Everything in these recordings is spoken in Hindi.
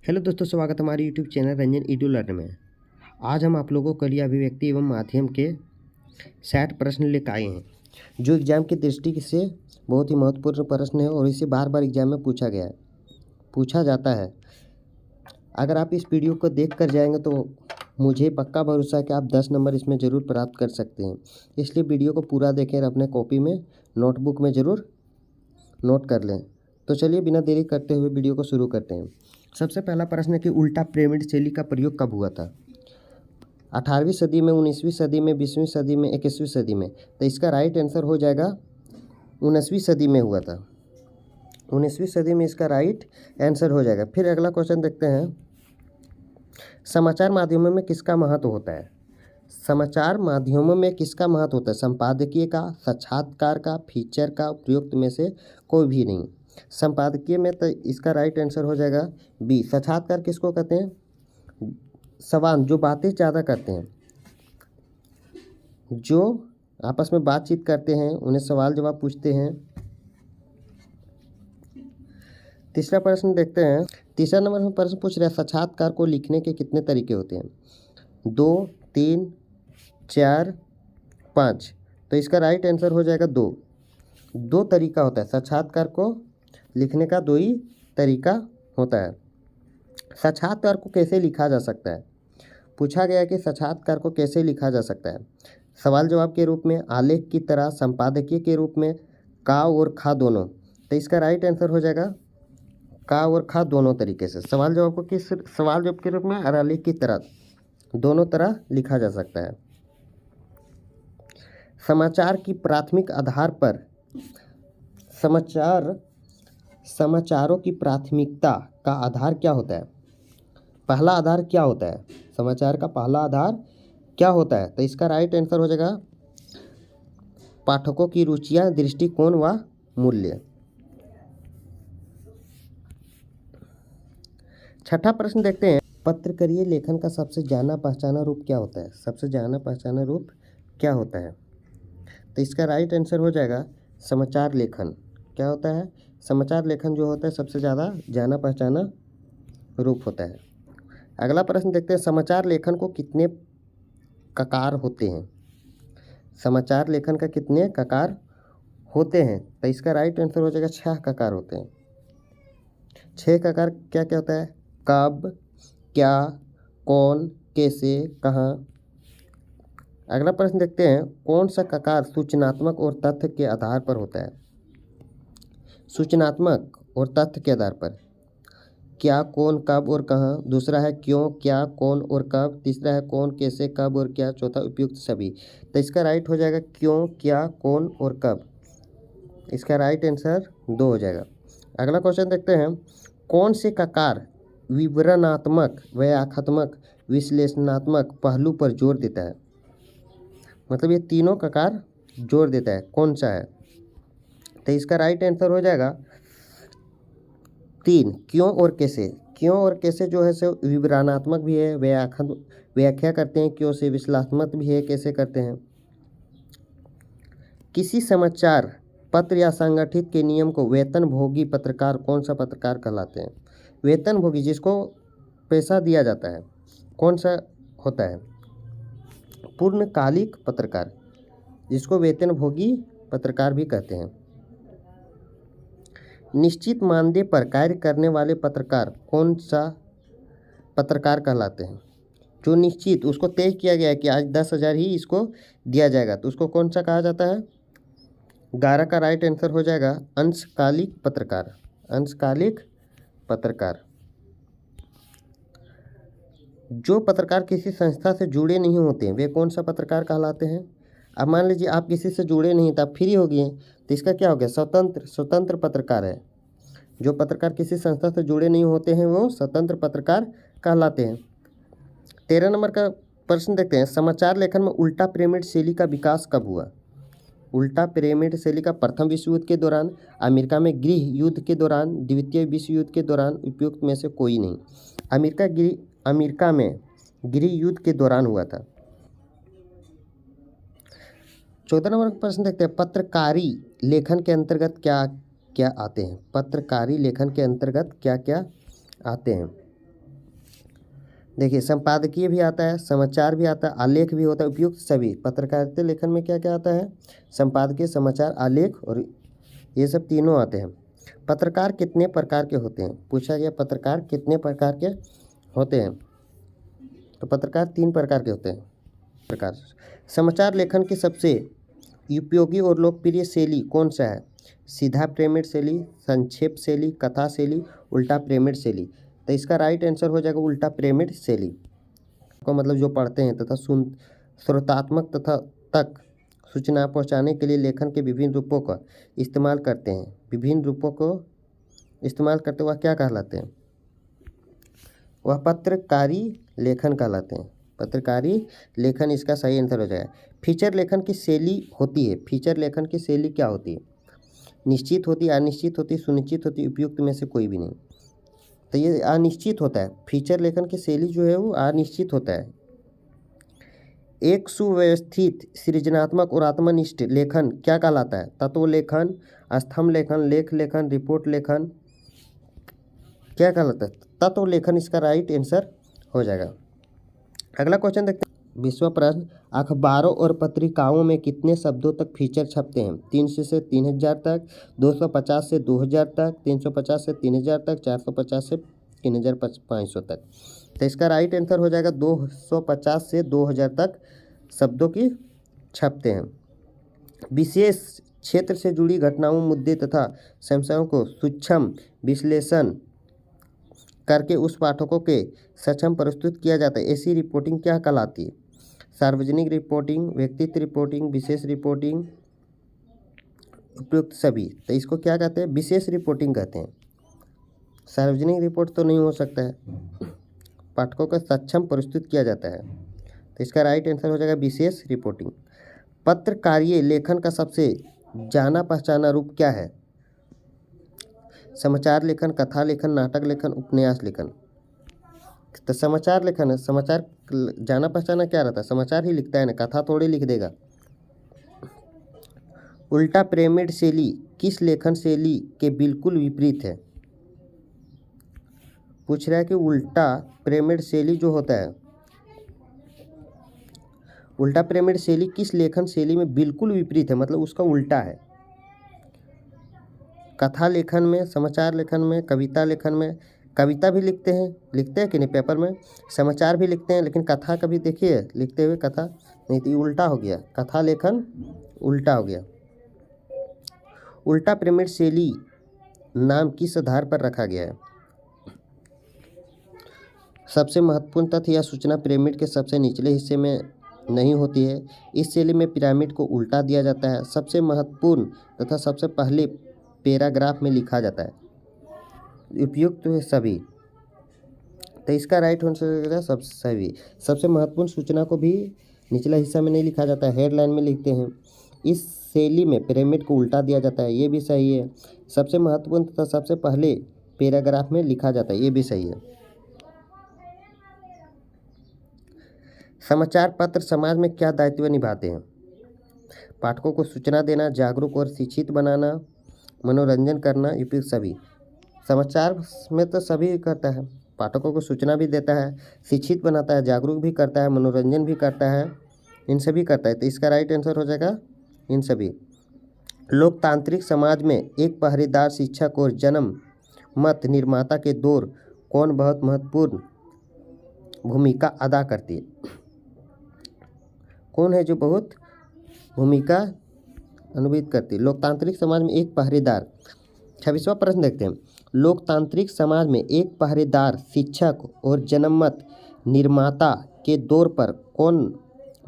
हेलो दोस्तों, स्वागत है हमारे YouTube channel Ranjan Edu learn में। आज हम आप लोगों के लिए अभिव्यक्ति एवं माध्यम के 60 प्रश्न लेकर आए हैं, जो एग्जाम की दृष्टि से बहुत ही महत्वपूर्ण प्रश्न है और इसे बार बार एग्जाम में पूछा जाता है। अगर आप इस वीडियो को देख कर जाएंगे तो मुझे पक्का भरोसा है कि आप 10 नंबर इसमें ज़रूर प्राप्त कर सकते हैं। इसलिए वीडियो को पूरा देखें और अपने कॉपी में नोटबुक में ज़रूर नोट कर लें। तो चलिए बिना देरी करते हुए वीडियो को शुरू करते हैं। सबसे पहला प्रश्न है कि उल्टा पिरामिड शैली का प्रयोग कब हुआ था? 18वीं सदी में, 19वीं सदी में, 20वीं सदी में, 21वीं सदी में? तो इसका राइट आंसर हो जाएगा 19वीं सदी में हुआ था। 19वीं सदी में इसका राइट आंसर हो जाएगा। फिर अगला क्वेश्चन देखते हैं, समाचार माध्यमों में किसका महत्व होता है? समाचार माध्यमों में किसका महत्व होता है? संपादकीय का, साक्षात्कार का, फीचर का, उपयुक्त में से कोई भी नहीं। संपादकीय में तो इसका राइट आंसर हो जाएगा बी। साक्षात्कार किसको कहते हैं? सवाल जो बातें ज़्यादा करते हैं, जो आपस में बातचीत करते हैं, उन्हें सवाल जवाब पूछते हैं। तीसरा प्रश्न देखते हैं। तीसरा नंबर में प्रश्न पूछ रहा है, साक्षात्कार को लिखने के कितने तरीके होते हैं? 2, 3, 4, 5। तो इसका राइट आंसर हो जाएगा 2। 2 तरीका होता है साक्षात्कार को लिखने का, 2 ही तरीका होता है। साक्षात्कार को कैसे लिखा जा सकता है? पूछा गया कि साक्षात्कार को कैसे लिखा जा सकता है? सवाल जवाब के रूप में, आलेख की तरह, संपादकीय के रूप में, का और खा दोनों? तो इसका राइट आंसर हो जाएगा का और खा दोनों तरीके से। सवाल जवाब को किस सवाल जवाब के रूप में और आलेख की तरह, दोनों तरह लिखा जा सकता है। समाचार की प्राथमिक आधार पर समाचारों की प्राथमिकता का आधार क्या होता है? पहला आधार क्या होता है? समाचार का पहला आधार क्या होता है? तो इसका राइट आंसर हो जाएगा पाठकों की रुचियां, दृष्टिकोण व मूल्य। छठा प्रश्न देखते हैं, पत्रकारीय लेखन का सबसे जाना पहचाना रूप क्या होता है? सबसे जाना पहचाना रूप क्या होता है? तो इसका राइट आंसर हो जाएगा समाचार लेखन। क्या होता है? समाचार लेखन जो होता है सबसे ज़्यादा जाना पहचाना रूप होता है। अगला प्रश्न देखते हैं, समाचार लेखन को कितने ककार होते हैं? समाचार लेखन का कितने ककार होते हैं? तो इसका राइट आंसर हो जाएगा 6 ककार होते हैं। 6 ककार क्या क्या होता है? कब, क्या, कौन, कैसे, कहाँ। अगला प्रश्न देखते हैं, कौन सा ककार सूचनात्मक और तथ्य के आधार पर होता है? सूचनात्मक और तथ्य के आधार पर। क्या, कौन, कब और कहाँ। दूसरा है क्यों, क्या, कौन और कब। तीसरा है कौन, कैसे, कब और क्या। चौथा उपयुक्त सभी। तो इसका राइट हो जाएगा क्यों, क्या, कौन और कब। इसका राइट आंसर 2 हो जाएगा। अगला क्वेश्चन देखते हैं, कौन से ककार विवरणात्मक, व्याख्यात्मक, विश्लेषणात्मक पहलू पर जोर देता है? मतलब ये तीनों ककार जोर देता है, कौन सा है? तो इसका राइट आंसर हो जाएगा 3, क्यों और कैसे। क्यों और कैसे जो है सो विवरणात्मक भी है, व्याख्या करते हैं क्यों से, विश्लेषणात्मक भी है, कैसे करते हैं। किसी समाचार पत्र या संगठित के नियम को वेतनभोगी पत्रकार कौन सा पत्रकार कहलाते हैं? वेतनभोगी जिसको पैसा दिया जाता है, कौन सा होता है? पूर्णकालिक पत्रकार, जिसको वेतनभोगी पत्रकार भी कहते हैं। निश्चित मानदेय पर कार्य करने वाले पत्रकार कौन सा पत्रकार कहलाते हैं? जो निश्चित, उसको तय किया गया है कि आज 10,000 ही इसको दिया जाएगा, तो उसको कौन सा कहा जाता है? 11 का राइट आंसर हो जाएगा अंशकालिक पत्रकार। अंशकालिक पत्रकार। जो पत्रकार किसी संस्था से जुड़े नहीं होते हैं, वे कौन सा पत्रकार कहलाते हैं? अब मान लीजिए आप किसी से जुड़े नहीं थे, आप फ्री हो गए, तो इसका क्या हो गया? स्वतंत्र पत्रकार है। जो पत्रकार किसी संस्था से जुड़े नहीं होते हैं वो स्वतंत्र पत्रकार कहलाते हैं। 13 नंबर का प्रश्न देखते हैं, समाचार लेखन में उल्टा पिरामिड शैली का विकास कब हुआ? उल्टा पिरामिड शैली का प्रथम विश्व युद्ध के दौरान, अमेरिका में गृह युद्ध के दौरान, द्वितीय विश्व युद्ध के दौरान, उपयुक्त में से कोई नहीं। अमेरिका में गृह युद्ध के दौरान हुआ था। 14 नंबर का प्रश्न देखते हैं, पत्रकारी लेखन के अंतर्गत क्या क्या आते हैं? पत्रकारी लेखन के अंतर्गत क्या क्या आते हैं? देखिए संपादकीय भी आता है, समाचार भी आता है, आलेख भी होता है, उपयुक्त सभी। पत्रकारिता लेखन में क्या क्या आता है? संपादकीय, समाचार, आलेख और ये सब तीनों आते हैं। पत्रकार कितने प्रकार के होते हैं? पूछा गया पत्रकार कितने प्रकार के होते हैं? तो पत्रकार 3 प्रकार के होते हैं। प्रकार समाचार लेखन की सबसे उपयोगी और लोकप्रिय शैली कौन सा है? सीधा प्रेमिड शैली, संक्षेप शैली, कथा शैली, उल्टा प्रेमिड शैली। तो इसका राइट आंसर हो जाएगा उल्टा प्रेमिड शैली को मतलब जो पढ़ते हैं तथा श्रोतात्मक तथा तक सूचना पहुंचाने के लिए लेखन के विभिन्न रूपों का इस्तेमाल करते हैं। विभिन्न रूपों को इस्तेमाल करते वह क्या कहलाते हैं? वह पत्रकारी लेखन कहलाते हैं। पत्रकारी लेखन इसका सही आंसर हो जाएगा। फीचर लेखन की शैली होती है। फीचर लेखन की शैली क्या होती है? निश्चित होती है, अनिश्चित होती है, सुनिश्चित होती है, उपयुक्त में से कोई भी नहीं। तो ये अनिश्चित होता है। फीचर लेखन की शैली जो है वो अनिश्चित होता है। एक सुव्यवस्थित सृजनात्मक और आत्मनिष्ठ लेखन क्या कहलाता है? तत्व लेखन, स्तंभ लेखन, लेख लेखन, रिपोर्ट लेखन क्या कहलाता है? तत्व लेखन इसका राइट आंसर हो जाएगा। अगला क्वेश्चन देखते हैं। 20वां प्रश्न, अखबारों और पत्रिकाओं में कितने शब्दों तक फीचर छपते हैं? 300 से 3000 तक, 250 से 2000 तक, 350 से 3000 तक, 450 से 3500 तक। तो इसका राइट आंसर हो जाएगा 250 से 2000 तक शब्दों की छपते हैं। विशेष क्षेत्र से जुड़ी घटनाओं, मुद्दे तथा समस्याओं को सूक्ष्म विश्लेषण करके उस पाठकों के सक्षम प्रस्तुत किया जाता है। ऐसी रिपोर्टिंग क्या कहलाती है? सार्वजनिक रिपोर्टिंग, व्यक्तिगत रिपोर्टिंग, विशेष रिपोर्टिंग, उपयुक्त सभी। तो इसको क्या कहते हैं? विशेष रिपोर्टिंग कहते हैं। सार्वजनिक रिपोर्ट तो नहीं हो सकता है, पाठकों का सक्षम प्रस्तुत किया जाता है। तो इसका राइट आंसर हो जाएगा विशेष रिपोर्टिंग। पत्रकारीय लेखन का सबसे जाना पहचाना रूप क्या है? समाचार लेखन, कथा लेखन, नाटक लेखन, उपन्यास लेखन। तो समाचार लेखन है। समाचार जाना पहचाना क्या रहता है? समाचार ही लिखता है ना, कथा थोड़ी लिख देगा। उल्टा पिरामिड शैली किस लेखन शैली के बिल्कुल विपरीत है? पूछ रहा है कि उल्टा पिरामिड शैली जो होता है, उल्टा पिरामिड शैली किस लेखन शैली में बिल्कुल विपरीत है, मतलब उसका उल्टा है। कथा लेखन में, समाचार लेखन में, कविता लेखन में। कविता भी लिखते हैं कि नहीं पेपर में, समाचार भी लिखते हैं, लेकिन कथा कभी देखिए लिखते हुए? कथा नहीं, तो उल्टा हो गया, कथा लेखन उल्टा हो गया। उल्टा पिरामिड शैली नाम किस आधार पर रखा गया है? सबसे महत्वपूर्ण तथ्य या सूचना पिरामिड के सबसे निचले हिस्से में नहीं होती है। इस शैली में पिरामिड को उल्टा दिया जाता है। सबसे महत्वपूर्ण तथा सबसे पहले पैराग्राफ में लिखा जाता है। उपयुक्त है सभी। तो इसका राइट आंसर सब सभी। सबसे महत्वपूर्ण सूचना को भी निचला हिस्सा में नहीं लिखा जाता है, हेडलाइन में लिखते हैं। इस शैली में पिरामिड को उल्टा दिया जाता है, ये भी सही है। सबसे महत्वपूर्ण तथा सबसे पहले पैराग्राफ में लिखा जाता है, ये भी सही है। समाचार पत्र समाज में क्या दायित्व निभाते हैं? पाठकों को सूचना देना, जागरूक और शिक्षित बनाना, मनोरंजन करना, उपयुक्त सभी। समाचार में तो सभी करता है, पाठकों को सूचना भी देता है, शिक्षित बनाता है, जागरूक भी करता है, मनोरंजन भी करता है, इन सभी करता है। तो इसका राइट आंसर हो जाएगा इन सभी। लोकतांत्रिक समाज में एक पहरेदार, शिक्षक और जन्म मत निर्माता के दौर कौन बहुत महत्वपूर्ण भूमिका अदा करती है? कौन है जो बहुत भूमिका अनुवित करती है? लोकतांत्रिक समाज में एक पहरेदार। 26वां प्रश्न देखते हैं। लोकतांत्रिक समाज में एक पहरेदार, शिक्षक और जनमत निर्माता के दौर पर कौन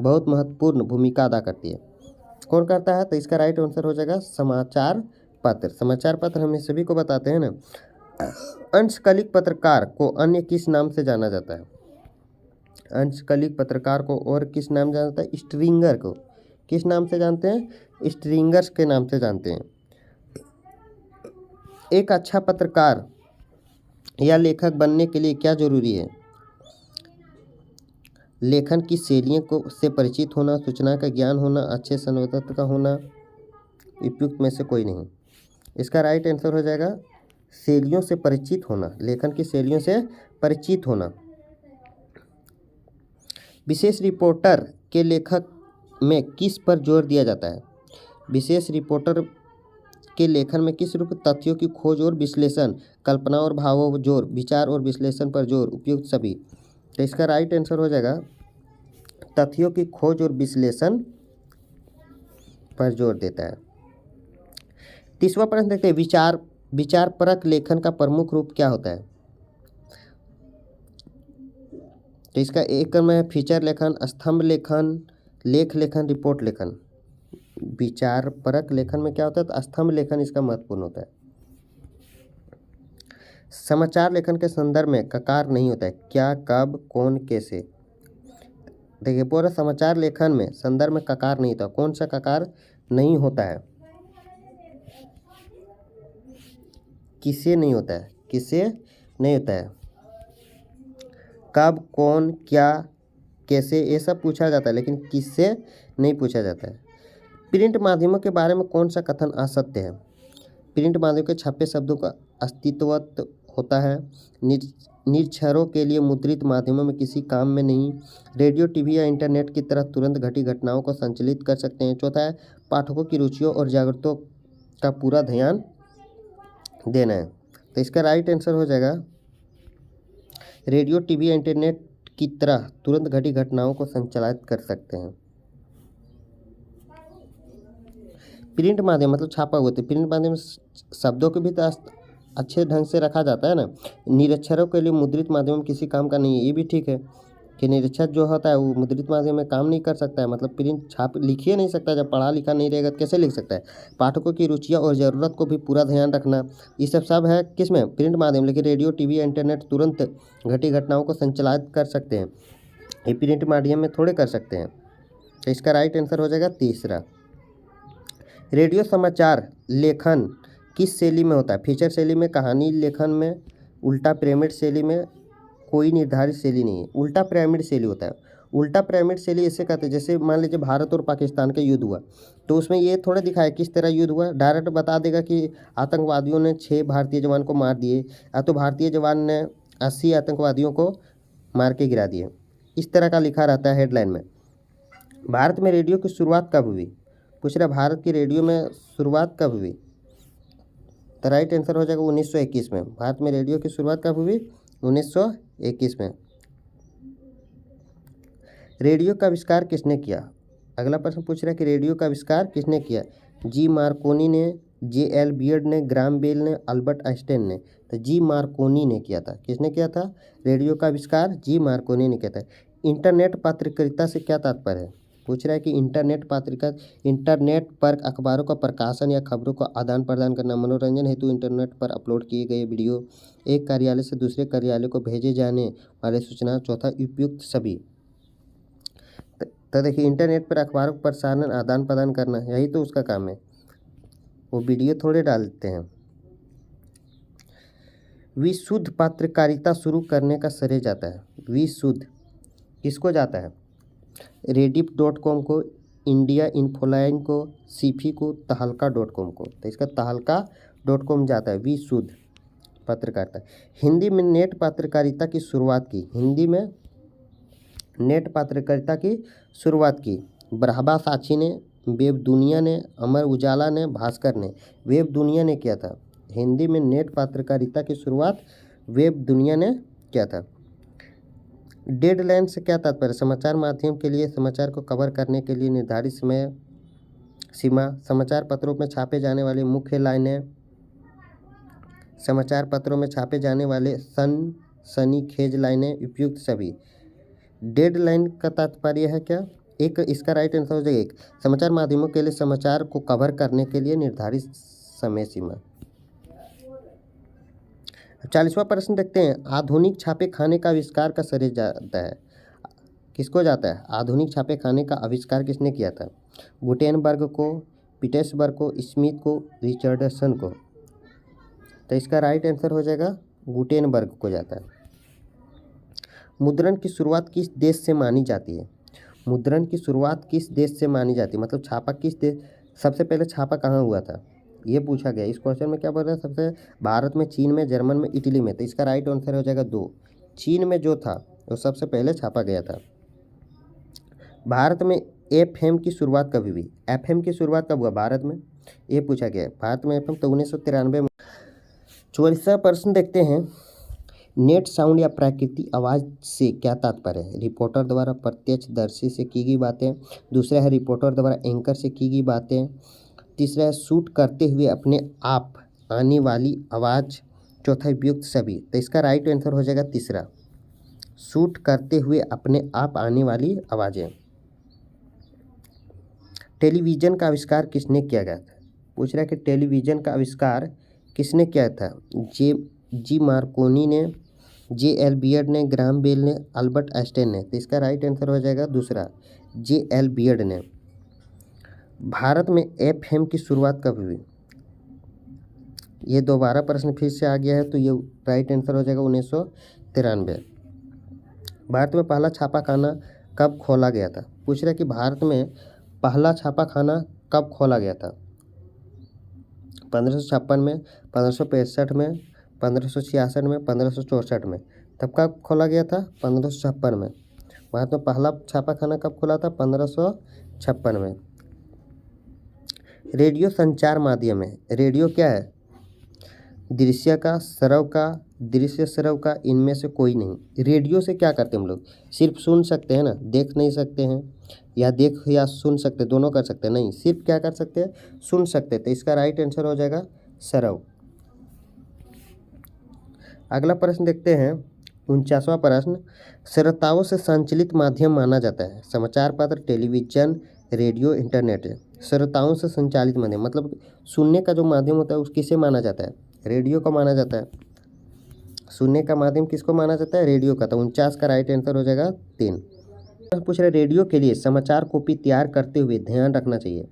बहुत महत्वपूर्ण भूमिका अदा करती है? कौन करता है? तो इसका राइट आंसर हो जाएगा समाचार पत्र। समाचार पत्र हम सभी को बताते हैं ना। अंशकालिक पत्रकार को अन्य किस नाम से जाना जाता है? अंशकालिक पत्रकार को और किस नाम जाना जाता है? स्ट्रिंगर को किस नाम से जानते हैं? स्ट्रिंगर्स के नाम से जानते हैं। एक अच्छा पत्रकार या लेखक बनने के लिए क्या जरूरी है? लेखन की शैलियों को से परिचित होना, सूचना का ज्ञान होना, अच्छे संवादक का होना, उपयुक्त में से कोई नहीं। इसका राइट आंसर हो जाएगा शैलियों से परिचित होना, लेखन की शैलियों से परिचित होना। विशेष रिपोर्टर के लेखक में किस पर जोर दिया जाता है? विशेष रिपोर्टर के लेखन में किस रूप तथ्यों की खोज और विश्लेषण, कल्पना और भावों पर जोर, विचार और विश्लेषण पर जोर, उपयुक्त सभी। तो इसका राइट आंसर हो जाएगा तथ्यों की खोज और विश्लेषण पर जोर देता है। 30वां प्रश्न देखते हैं, विचारपरक लेखन का प्रमुख रूप क्या होता है? तो इसका एक में है फीचर लेखन, स्तंभ लेखन, लेख लेखन, रिपोर्ट लेखन। विचारपरक लेखन में क्या होता है? तो स्तंभ लेखन इसका महत्वपूर्ण होता है। समाचार लेखन के संदर्भ में ककार नहीं होता है। क्या, कब, कौन, कैसे। देखिए पूरा समाचार लेखन में संदर्भ में ककार नहीं होता। कौन सा ककार नहीं होता है? किसे नहीं होता है? किसे नहीं होता है? कब, कौन, क्या, कैसे, ये सब पूछा जाता है, लेकिन किससे नहीं पूछा जाता है। प्रिंट माध्यमों के बारे में कौन सा कथन असत्य है? प्रिंट माध्यम के छपे शब्दों का अस्तित्व होता है। निरक्षरों के लिए मुद्रित माध्यमों में किसी काम में नहीं। रेडियो, टीवी या इंटरनेट की तरह तुरंत घटी घटनाओं को संचालित कर सकते हैं। चौथा है पाठकों की रुचियों और जरूरतों का पूरा ध्यान देना है। तो इसका राइट आंसर हो जाएगा रेडियो, टीवी या इंटरनेट की तरह तुरंत घटी घटनाओं को संचालित कर सकते हैं। प्रिंट माध्यम मतलब छापा हुआ। तो प्रिंट माध्यम शब्दों को भी तो अच्छे ढंग से रखा जाता है ना। निरक्षरों के लिए मुद्रित माध्यम में किसी काम का नहीं है, ये भी ठीक है कि निरक्षर जो होता है वो मुद्रित माध्यम में काम नहीं कर सकता है, मतलब प्रिंट छाप लिख ही नहीं सकता। जब पढ़ा लिखा नहीं रहेगा तो कैसे लिख सकता है? पाठकों की रुचियाँ और ज़रूरत को भी पूरा ध्यान रखना, ये सब है किस में? प्रिंट माध्यम। लेकिन रेडियो, टीवी या इंटरनेट तुरंत घटी घटनाओं को संचालित कर सकते हैं, ये प्रिंट माध्यम में थोड़े कर सकते हैं। तो इसका राइट आंसर हो जाएगा तीसरा। रेडियो समाचार लेखन किस शैली में होता है? फीचर शैली में, कहानी लेखन में, उल्टा पिरामिड शैली में। कोई निर्धारित शैली नहीं है, उल्टा पिरामिड शैली होता है। उल्टा पिरामिड शैली ऐसे कहते हैं, जैसे मान लीजिए भारत और पाकिस्तान का युद्ध हुआ, तो उसमें ये थोड़ा दिखाया किस तरह युद्ध हुआ। डायरेक्ट बता देगा कि आतंकवादियों ने 6 भारतीय जवान को मार दिए, या तो भारतीय जवान ने 80 आतंकवादियों को मार के गिरा दिए, इस तरह का लिखा रहता है हेडलाइन में। भारत में रेडियो की शुरुआत कब हुई? पूछ रहा भारत की रेडियो में शुरुआत कब हुई? तो राइट आंसर हो जाएगा 1921 में। भारत में रेडियो की शुरुआत कब हुई? 1921 में। रेडियो का आविष्कार किसने किया? अगला प्रश्न पूछ रहा है कि रेडियो का आविष्कार किसने किया? जी मार्कोनी ने, J.L. बियर्ड ने, ग्राम बेल ने, अल्बर्ट आइंस्टाइन ने। तो जी मार्कोनी ने किया था। किसने किया था रेडियो का आविष्कार? जी मार्कोनी ने किया था। इंटरनेट पत्रकारिता से क्या तात्पर्य है? पूछ रहा है कि इंटरनेट पर अखबारों का प्रकाशन या खबरों का आदान प्रदान करना, मनोरंजन हेतु इंटरनेट पर अपलोड किए गए वीडियो, एक कार्यालय से दूसरे कार्यालय को भेजे जाने वाले सूचना। चौथा उपयुक्त सभी। तो देखिए इंटरनेट पर अखबारों का प्रसारण, आदान प्रदान करना, यही तो उसका काम है, वो वीडियो थोड़े डालते हैं। विशुद्ध पत्रकारिता शुरू करने का श्रेय जाता है, विशुद्ध किसको जाता है? Rediff.com को, इंडिया इन्फोलाइन को, सीफी को, तहलका.com को। तो इसका तहलका.com जाता है विशुद्ध पत्रकारिता। हिंदी में नेट पत्रकारिता की शुरुआत की, हिंदी में नेट पत्रकारिता की शुरुआत की ब्रह्मा साक्षी ने, वेब दुनिया ने, अमर उजाला ने, भास्कर ने। वेब दुनिया ने किया था। हिंदी में नेट पत्रकारिता की शुरुआत वेब दुनिया ने किया था। डेडलाइन से क्या तात्पर्य? समाचार माध्यम के लिए समाचार को कवर करने के लिए निर्धारित समय सीमा। समाचार पत्रों में छापे जाने वाले मुख्य लाइनें, समाचार पत्रों में छापे जाने वाले सनसनीखेज लाइनें, उपयुक्त सभी। डेडलाइन का तात्पर्य है क्या? एक इसका राइट आंसर हो जाएगा एक, समाचार माध्यमों के लिए समाचार को कवर करने के लिए निर्धारित समय सीमा। 40वां प्रश्न देखते हैं, आधुनिक छापे खाने का आविष्कार का श्रेय जाता है, किसको जाता है? आधुनिक छापे खाने का आविष्कार किसने किया था? गुटेनबर्ग को, पीटर्सबर्ग को, स्मिथ को, रिचर्डसन को। तो इसका राइट आंसर हो जाएगा गुटेनबर्ग को जाता है। मुद्रण की शुरुआत किस देश से मानी जाती है? मुद्रण की शुरुआत किस देश से मानी जाती है, मतलब छापा किस देश, सबसे पहले छापा कहाँ हुआ था ये पूछा गया। इस क्वेश्चन में क्या बोल रहा है? सबसे भारत में, चीन में, जर्मन में, इटली में। तो इसका राइट आंसर हो जाएगा 2, चीन में जो था वो सबसे पहले छापा गया था। भारत में एफएम की शुरुआत कभी हुई? एफएम की शुरुआत कब हुआ भारत में? ये पूछा गया है। भारत में एफएम तो 1993 में। 44वां प्रश्न देखते हैं। नेट साउंड या प्राकृतिक आवाज़ से क्या तात्पर्य है? रिपोर्टर द्वारा प्रत्यक्षदर्शी से की गई बातें। दूसरा है रिपोर्टर द्वारा एंकर से की गई बातें। तीसरा है शूट करते हुए अपने आप आने वाली आवाज़। चौथा उपयुक्त सभी। तो इसका राइट आंसर हो जाएगा तीसरा, शूट करते हुए अपने आप आने वाली आवाज़ें। टेलीविज़न का आविष्कार किसने किया गया था? पूछ रहा है कि टेलीविज़न का आविष्कार किसने किया था? जी मार्कोनी ने, जे.एल. बियर्ड ने, ग्राहम बेल ने, अल्बर्ट आइंस्टाइन ने। तो इसका राइट आंसर हो जाएगा दूसरा, जे.एल. बियर्ड ने। भारत में एफएम की शुरुआत कब हुई? ये दोबारा प्रश्न फिर से आ गया है, तो ये राइट आंसर हो जाएगा 1993। भारत में पहला छापाखाना कब खोला गया था? पूछ रहा है कि भारत में पहला छापाखाना कब खोला गया था? 1556 में, 1565 में, 1566 में, 1564 में। तब कब खोला गया था? 1556 में। भारत में पहला छापाखाना कब खोला था? 1556 में। रेडियो संचार माध्यम है। रेडियो क्या है? दृश्य का, श्रव्य का, दृश्य श्रव्य का, इनमें से कोई नहीं। रेडियो से क्या करते हैं हम लोग? सिर्फ सुन सकते हैं ना, देख नहीं सकते हैं, या देख या सुन सकते, दोनों कर सकते हैं? नहीं, सिर्फ क्या कर सकते हैं? सुन सकते हैं। तो इसका राइट आंसर हो जाएगा श्रव्य। अगला प्रश्न देखते हैं, 49वां प्रश्न। श्रोताओं से संचालित माध्यम माना जाता है? समाचार पत्र, टेलीविजन, रेडियो, इंटरनेट। श्रोताओं से संचालित माध्यम मतलब सुनने का जो माध्यम होता है उस किसे माना जाता है? रेडियो को माना जाता है। सुनने का माध्यम किसको माना जाता है? रेडियो का। तो 49 का राइट आंसर हो जाएगा 3। पूछ रहे रेडियो के लिए समाचार कॉपी तैयार करते हुए ध्यान रखना चाहिए।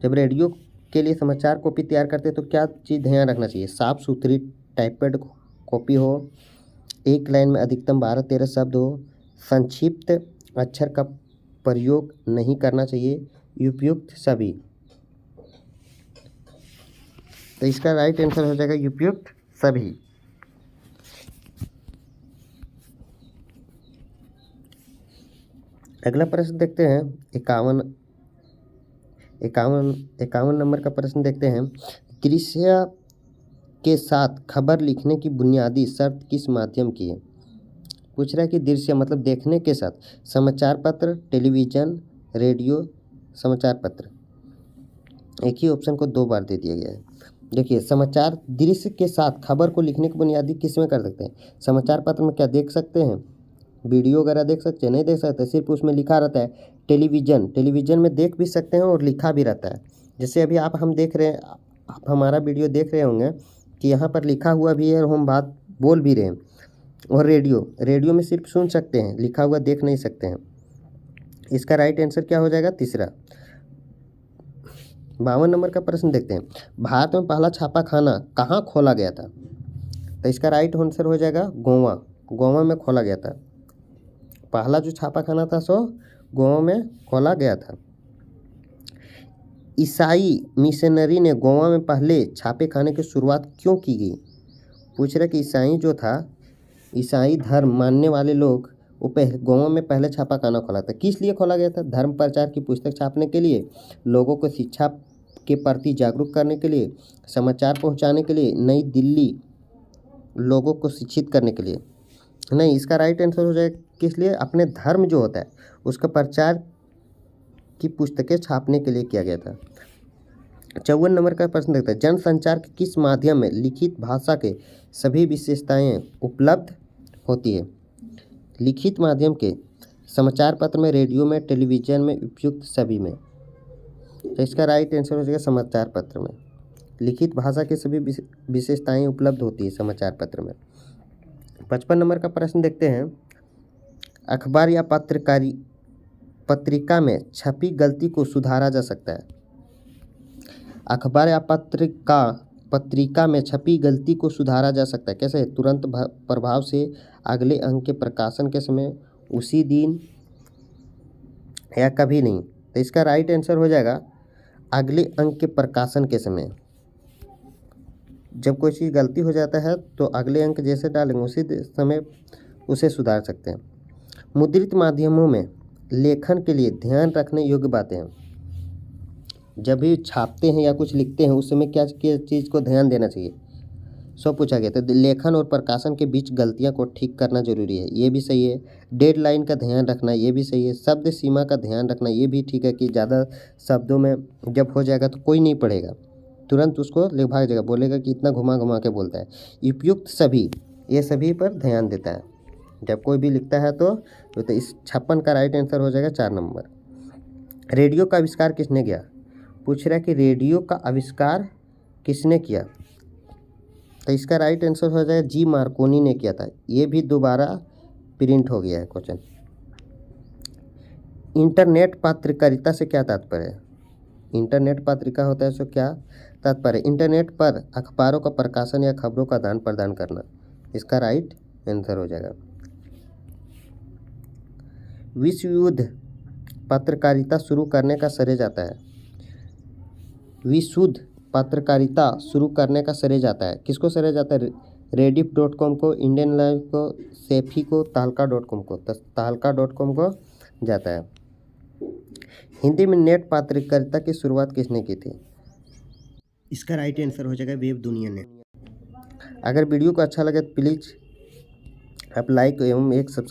जब रेडियो के लिए समाचार कॉपी तैयार करते हैं तो क्या चीज़ ध्यान रखना चाहिए? साफ सुथरी टाइपड कॉपी हो, एक लाइन में अधिकतम 12-13 शब्द हो, संक्षिप्त अक्षर का प्रयोग नहीं करना चाहिए, उपयुक्त सभी। तो इसका राइट आंसर हो जाएगा उपयुक्त सभी। अगला प्रश्न देखते हैं, 51 नंबर का प्रश्न देखते हैं। दृश्य के साथ खबर लिखने की बुनियादी शर्त किस माध्यम की है? पूछ रहा है कि दृश्य मतलब देखने के साथ समाचार पत्र, टेलीविज़न, रेडियो, समाचार पत्र। एक ही ऑप्शन को 2 बार दे दिया गया है। देखिए, समाचार दृश्य के साथ खबर को लिखने की बुनियादी किस में कर सकते हैं? समाचार पत्र में क्या देख सकते हैं? वीडियो वगैरह देख सकते हैं? नहीं देख सकते, सिर्फ उसमें लिखा रहता है। टेलीविज़न में देख भी सकते हैं और लिखा भी रहता है। जैसे अभी हम देख रहे हैं, आप हमारा वीडियो देख रहे होंगे कि यहाँ पर लिखा हुआ भी है और हम बात बोल भी रहे हैं। और रेडियो में सिर्फ सुन सकते हैं, लिखा हुआ देख नहीं सकते हैं। इसका राइट आंसर क्या हो जाएगा? तीसरा। 52 नंबर का प्रश्न देखते हैं। भारत में पहला छापाखाना कहाँ खोला गया था? तो इसका राइट आंसर हो जाएगा गोवा में खोला गया था। पहला जो छापाखाना था सो गोवा में खोला गया था। ईसाई मिशनरी ने गोवा में पहले छापेखाने की शुरुआत क्यों की गई? पूछ रहे कि ईसाई धर्म मानने वाले लोग वो गोवा में पहले छापाखाना खोला था। किस लिए खोला गया था? धर्म प्रचार की पुस्तक छापने के लिए, लोगों को शिक्षा के प्रति जागरूक करने के लिए, समाचार पहुंचाने के लिए, नई दिल्ली लोगों को शिक्षित करने के लिए। नहीं, इसका राइट आंसर हो जाएगा किस लिए? अपने धर्म जो होता है उसका प्रचार की पुस्तकें छापने के लिए किया गया था। 54 नंबर का प्रश्न देखते हैं। जनसंचार के किस माध्यम में लिखित भाषा के सभी विशेषताएं उपलब्ध होती है? लिखित माध्यम के समाचार पत्र में, रेडियो में, टेलीविज़न में, उपयुक्त सभी में। तो इसका राइट आंसर हो जाएगा समाचार पत्र में। लिखित भाषा के सभी विशेषताएं उपलब्ध होती है समाचार पत्र में। 55 नंबर का प्रश्न देखते हैं। अखबार या पत्रिका में छपी गलती को सुधारा जा सकता है? अखबार या पत्रिका में छपी गलती को सुधारा जा सकता है। कैसे? तुरंत प्रभाव से, अगले अंक के प्रकाशन के समय, उसी दिन, या कभी नहीं। तो इसका राइट आंसर हो जाएगा अगले अंक के प्रकाशन के समय। जब कोई चीज़ गलती हो जाता है तो अगले अंक जैसे डालेंगे उसी समय उसे सुधार सकते हैं। मुद्रित माध्यमों में लेखन के लिए ध्यान रखने योग्य बातें हैं। जब भी छापते हैं या कुछ लिखते हैं उस समय क्या चीज़ को ध्यान देना चाहिए, सो पूछा गया। तो लेखन और प्रकाशन के बीच गलतियां को ठीक करना जरूरी है, ये भी सही है। डेडलाइन का ध्यान रखना, ये भी सही है। शब्द सीमा का ध्यान रखना, ये भी ठीक है कि ज़्यादा शब्दों में जब हो जाएगा तो कोई नहीं पढ़ेगा, तुरंत उसको भाग जाएगा, बोलेगा कि इतना घुमा घुमा के बोलता है। उपयुक्त सभी, ये सभी पर ध्यान देता है जब कोई भी लिखता है। तो इस 56 का राइट आंसर हो जाएगा 4 नंबर। रेडियो का आविष्कार किसने किया? पूछ रहा है कि रेडियो का आविष्कार किसने किया, तो इसका राइट आंसर हो जाएगा जी मार्कोनी ने किया था। ये भी दोबारा प्रिंट हो गया है क्वेश्चन। इंटरनेट पत्रकारिता से क्या तात्पर्य है? इंटरनेट पत्रिका होता है, सो क्या तात्पर्य? इंटरनेट पर अखबारों का प्रकाशन या खबरों का आदान प्रदान करना, इसका राइट आंसर हो जाएगा। विश्व युद्ध पत्रकारिता शुरू करने का श्रेय जाता है, विशुद्ध पत्रकारिता शुरू करने का श्रेय जाता है, किसको श्रेय जाता है? rediff.com को, इंडियन लाइफ को, सेफी को, तहलका.com को। तो तहलका.com को जाता है। हिंदी में नेट पत्रकारिता की शुरुआत किसने की थी? इसका राइट आंसर हो जाएगा वेब दुनिया ने। अगर वीडियो को अच्छा लगे तो प्लीज़ आप लाइक एवं एक सब्सक्राइब